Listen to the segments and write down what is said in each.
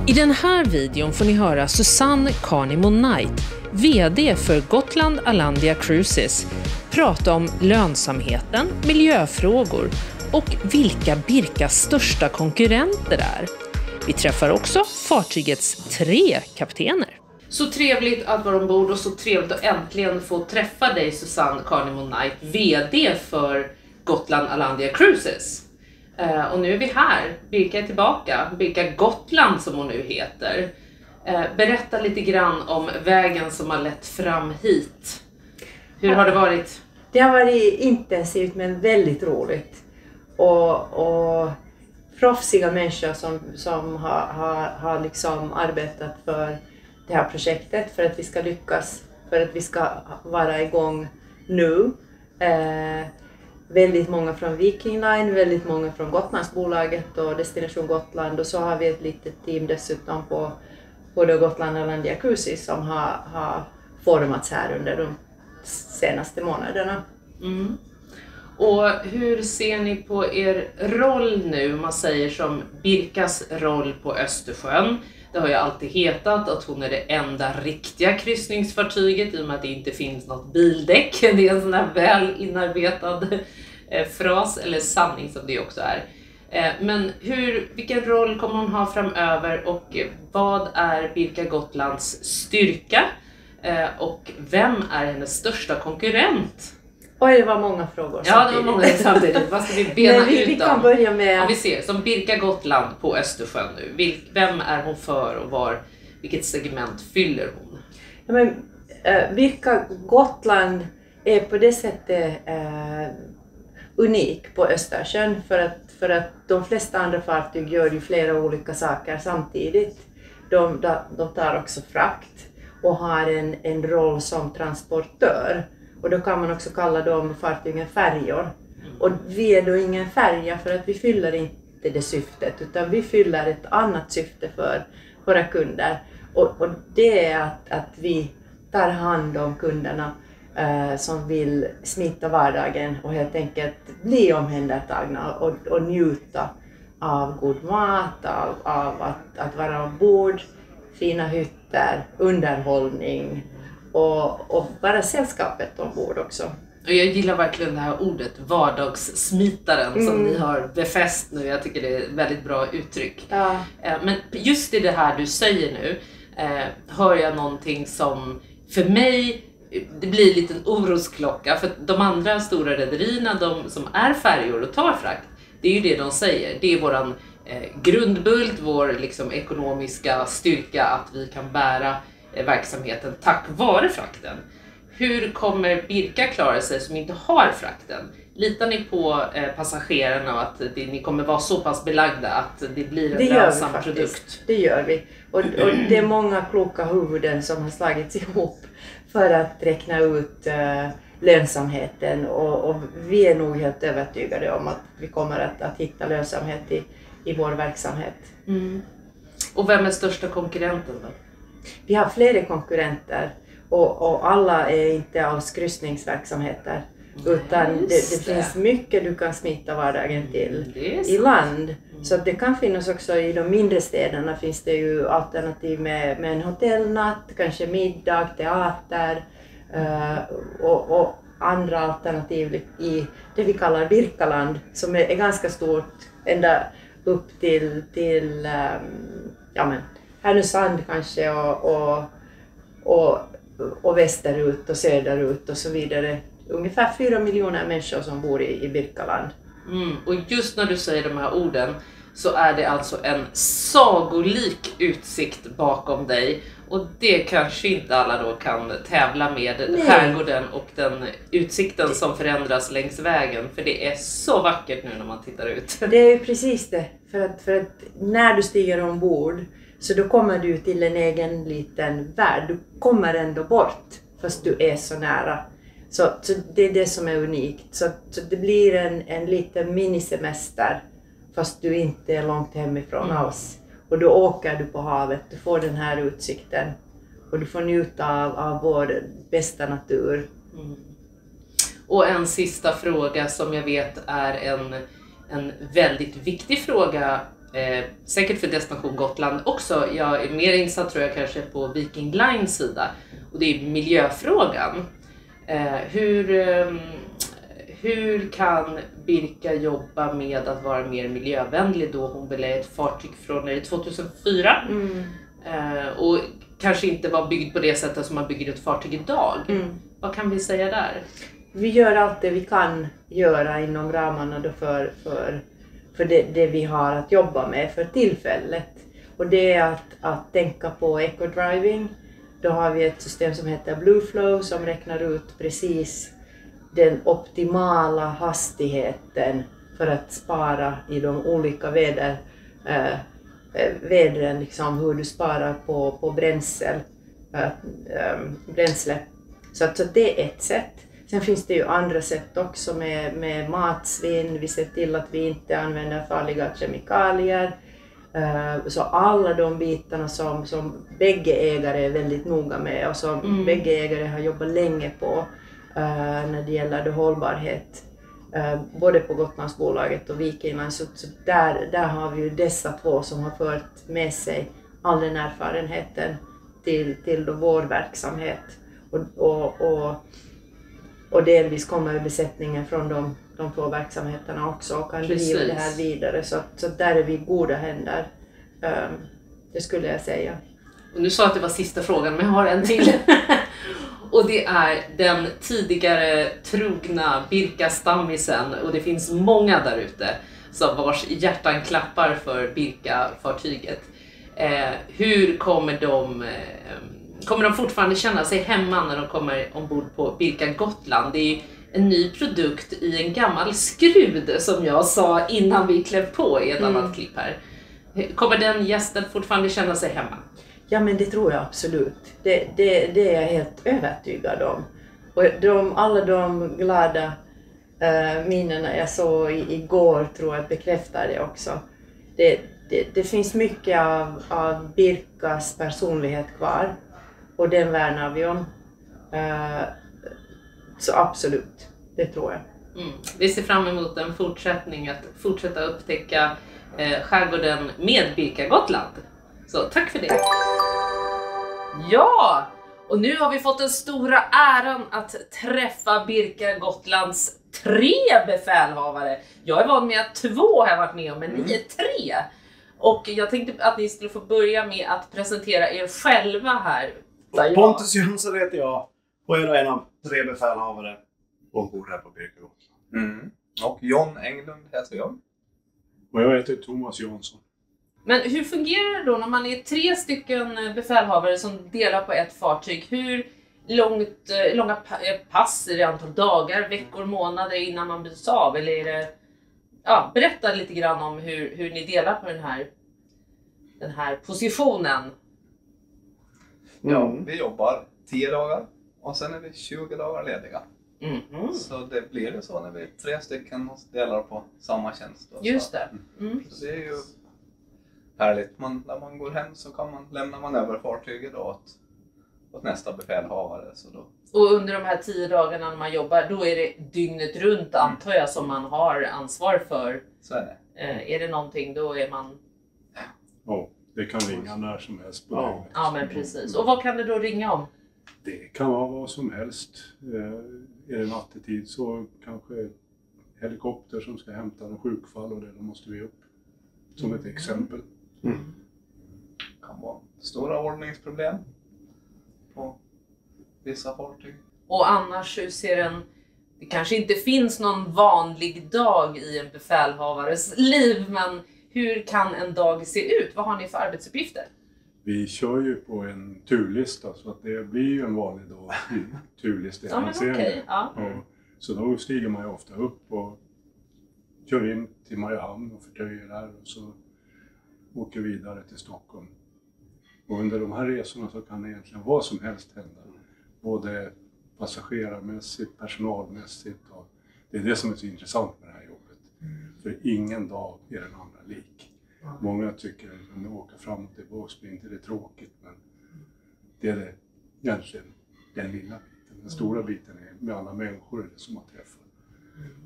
I den här videon får ni höra Susanne Carnimo Knight, VD för Gotland Alandia Cruises, prata om lönsamheten, miljöfrågor och vilka Birkas största konkurrenter är. Vi träffar också fartygets 3 kaptener. Så trevligt att vara ombord och så trevligt att äntligen få träffa dig, Susanne Carnimo Knight, VD för Gotland Alandia Cruises. Och nu är vi här, Birka är tillbaka, Birka Gotland som hon nu heter. Berätta lite grann om vägen som har lett fram hit. Hur har det varit? Det har varit intensivt men väldigt roligt. Och proffsiga människor som har liksom arbetat för det här projektet för att vi ska lyckas, för att vi ska vara igång nu. Väldigt många från Viking Line, väldigt många från Gotlandsbolaget och Destination Gotland, och så har vi ett litet team dessutom på både Gotland Alandia Cruises som har formats här under de senaste månaderna. Mm. Och hur ser ni på er roll nu, om man säger som Birkas roll på Östersjön? Det har ju alltid hetat att hon är det enda riktiga kryssningsfartyget i och med att det inte finns något bildäck. Det är en sån här väl inarbetad fras, eller sanning som det också är. Men vilken roll kommer hon ha framöver och vad är Birka Gotlands styrka? Och vem är hennes största konkurrent? Oj, det var många frågor samtidigt. Ja, det var många samtidigt. Vad ska vi bena ut vi kan börja med... Om vi ser, som Birka Gotland på Östersjön nu. Vem är hon för och vilket segment fyller hon? Ja, men, Birka Gotland är på det sättet unik på Östersjön för att de flesta andra fartyg gör ju flera olika saker samtidigt. De tar också frakt och har en roll som transportör. Och då kan man också kalla de fartygen färjor. Och vi är då ingen färja för att vi fyller inte det syftet, utan vi fyller ett annat syfte för våra kunder. Och det är att vi tar hand om kunderna som vill smita vardagen och helt enkelt bli omhändertagna och njuta av god mat, av att vara ombord, fina hytter, underhållning. Och bara sällskapet ombord också. Och jag gillar verkligen det här ordet, vardagssmitaren, som ni har befäst nu. Jag tycker det är ett väldigt bra uttryck. Ja. Men just i det här du säger nu hör jag någonting som för mig det blir en liten orosklocka. För de andra stora rederierna, de som är färjor och tar frakt, det är ju det de säger. Det är våran grundbult, vår liksom ekonomiska styrka att vi kan bära verksamheten tack vare frakten. Hur kommer Birka klara sig som inte har frakten? Litar ni på passagerarna och att ni kommer vara så pass belagda att det blir en lönsam produkt? Det gör vi. Och det är många kloka huvuden som har slagits ihop för att räkna ut lönsamheten. Och vi är nog helt övertygade om att vi kommer att hitta lönsamhet i vår verksamhet. Mm. Och vem är största konkurrenten då? Vi har flera konkurrenter och alla är inte alls kryssningsverksamheter, utan det finns mycket du kan smita vardagen till i land. Så det kan finnas också i de mindre städerna, finns det ju alternativ med en hotellnatt, kanske middag, teater och andra alternativ i det vi kallar Birkaland, som är ganska stort ända upp till Härnösand kanske och västerut och söderut och så vidare. Ungefär 4 miljoner människor som bor i Birkaland. Och just när du säger de här orden så är det alltså en sagolik utsikt bakom dig. Och det kanske inte alla då kan tävla med. Skärgården och den utsikten som förändras längs vägen. För det är så vackert nu när man tittar ut. Det är precis det. För att när du stiger ombord så då kommer du till en egen liten värld. Du kommer ändå bort fast du är så nära. Så det är det som är unikt. Så det blir en liten minisemester fast du inte är långt hemifrån alls. Och då åker du på havet, du får den här utsikten och du får njuta av vår bästa natur. Och en sista fråga som jag vet är en väldigt viktig fråga säkert för Destination Gotland också. Jag är mer insatt tror jag kanske på Viking Lines sida. Och det är miljöfrågan. Hur kan Birka jobba med att vara mer miljövänlig då hon vill ha ett fartyg från 2004? Och kanske inte var byggd på det sättet som man bygger ett fartyg idag. Vad kan vi säga där? Vi gör allt det vi kan göra inom ramarna då för det vi har att jobba med för tillfället. Och det är att tänka på eco-driving. Då har vi ett system som heter Blueflow som räknar ut precis den optimala hastigheten för att spara i de olika vädren, liksom hur du sparar på bränsle. Så det är ett sätt. Sen finns det ju andra sätt också med matsvinn. Vi ser till att vi inte använder farliga kemikalier. Så alla de bitarna som bägge ägare är väldigt noga med och som bägge ägare har jobbat länge på när det gäller hållbarhet. Både på Gotlandsbolaget och Viking Line. Så där har vi ju dessa två som har fört med sig all den erfarenheten till vår verksamhet. Och delvis kommer besättningen från de två verksamheterna också och kan driva det här vidare. Så där är vi i goda händer, det skulle jag säga. Och nu sa jag att det var sista frågan, men jag har en till. Och det är den tidigare trogna Birka-stammisen, och det finns många där ute som vars hjärtan klappar för Birka-fartyget. Hur kommer de fortfarande känna sig hemma när de kommer ombord på Birka Gotland? Det är ju en ny produkt i en gammal skrud som jag sa innan vi klev på i ett annat klipp här. Kommer den gästen fortfarande känna sig hemma? Ja, men det tror jag absolut. Det är jag helt övertygad om. Och alla de glada minnena jag såg igår tror jag bekräftar det också. Det finns mycket av Birkas personlighet kvar. Och den värnar vi om. Så absolut, det tror jag. Vi ser fram emot en fortsättning, att fortsätta upptäcka skärgården med Birka Gotland. Så tack för det. Ja, och nu har vi fått den stora äran att träffa Birka Gotlands 3 befälhavare. Jag är van med att 2 har jag varit med om, men ni är 3. Och jag tänkte att ni skulle få börja med att presentera er själva här. Pontus Jönsson heter jag och är en av 3 befälhavare ombord här på Birka Gotland. Och John Englund heter jag. Och jag heter Thomas Jansson. Men hur fungerar det då när man är 3 stycken befälhavare som delar på ett fartyg? Hur långa pass är det, antal dagar, veckor, månader innan man byts av? Eller är det... Ja, berätta lite grann om hur ni delar på den här positionen. Ja, vi jobbar 10 dagar och sen är vi 20 dagar lediga. Så det blir ju så när vi är 3 stycken och delar på samma tjänst. Just det. Så det är ju härligt. När man går hem så lämnar man över fartyget då åt nästa befälhavare. Så då. Och under de här 10 dagarna när man jobbar, då är det dygnet runt antar jag som man har ansvar för. Så är det. Är det någonting, då är man... Ja, det kan ringa när som helst på dygnet. Ja, men precis. Och vad kan det då ringa om? Det kan vara vad som helst. Är det nattetid så kanske helikopter som ska hämta en sjukfall och det, då måste vi upp. Som ett exempel. Det kan vara stora ordningsproblem på vissa fartyg. Och annars hur ser det kanske inte finns någon vanlig dag i en befälhavares liv, men hur kan en dag se ut? Vad har ni för arbetsuppgifter? Vi kör ju på en turlista så att det blir ju en vanlig dag i turlistehänseende. Okay, ja. Så då stiger man ju ofta upp och kör in till Mariehamn och förtöjer där och så åker vidare till Stockholm. Och under de här resorna så kan det egentligen vad som helst hända. Både passagerarmässigt, personalmässigt. Och det är det som är så intressant med det här jobbet. För ingen dag är den andra lik. Många tycker att när åka fram och tillbaka blir inte det tråkigt. Men det är egentligen den lilla biten. Den stora biten är med alla människor det som man träffar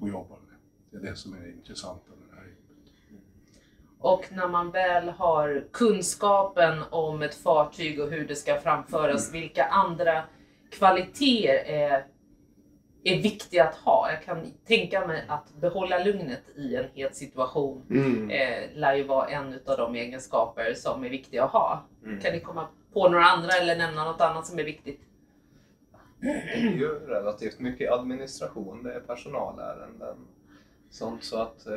och jobbar med. Det är det som är intressant med det här jobbet. Och när man väl har kunskapen om ett fartyg och hur det ska framföras, vilka andra kvaliteter är viktiga att ha. Jag kan tänka mig att behålla lugnet i en het situation lär ju vara en av de egenskaper som är viktiga att ha. Kan ni komma på några andra eller nämna något annat som är viktigt? Det är ju relativt mycket administration, det är personalärenden. Sånt, så att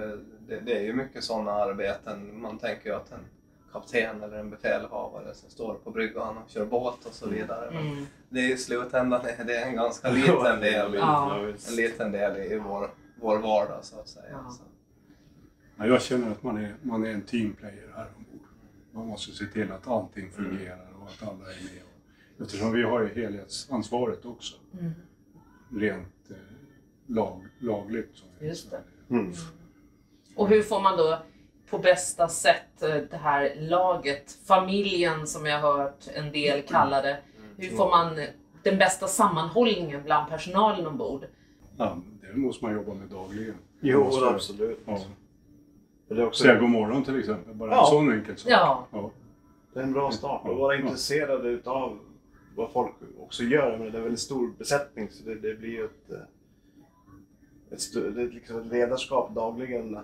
det är ju mycket sådana arbeten. Man tänker ju att en kapten eller en befälhavare som står på bryggan och kör båt och så vidare. Men det är i slutändan det är en ganska liten del, en liten del i vår vardag så att säga. Ja. Så. Ja, jag känner att man är en teamplayer här ombord. Man måste se till att allting fungerar och att alla är med. Eftersom vi har ju helhetsansvaret också. Rent lagligt. Så just det. Och hur får man då på bästa sätt det här laget, familjen som jag har hört en del kalla det. Hur får man den bästa sammanhållningen bland personalen ombord? Ja, det måste man jobba med dagligen. Jo, absolut. Ja. Det är också... Säga god morgon till exempel, bara en sån enkel sak. Ja. Det är en bra start och vara intresserade utav vad folk också gör. Men det är väl en stor besättning så det blir ju ett ledarskap dagligen.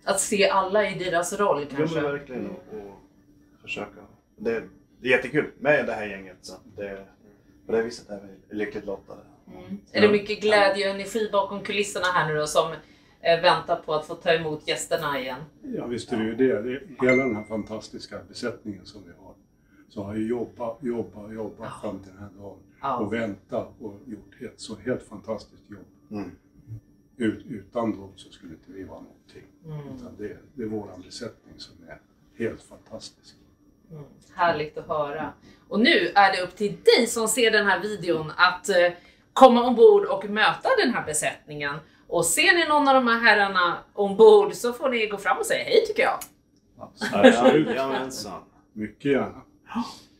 Att se alla i deras roll kanske. Ja, men verkligen. Och försöka. Det är jättekul med det här gänget. Så på det viset är vi lyckligt lottade. Är det mycket glädje och energi bakom kulisserna här nu då som väntar på att få ta emot gästerna igen? Ja, visst är det ju det. Hela den här fantastiska besättningen som vi har. Så har ju jobbat fram till den här dagen. Och väntat och gjort ett helt fantastiskt jobb. Utan dem så skulle inte vi vara någonting. Utan det är våran besättning som är helt fantastisk. Härligt att höra. Och nu är det upp till dig som ser den här videon att komma ombord och möta den här besättningen. Och ser ni någon av de här herrarna ombord så får ni gå fram och säga hej tycker jag. Absolut. Jajamensan. Mycket gärna.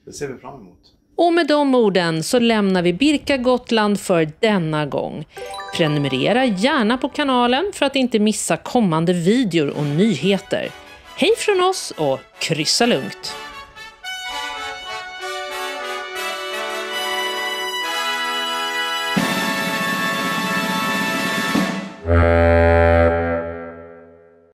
Det ser vi fram emot. Och med de orden så lämnar vi Birka Gotland för denna gång. Prenumerera gärna på kanalen för att inte missa kommande videor och nyheter. Hej från oss och kryssa lugnt!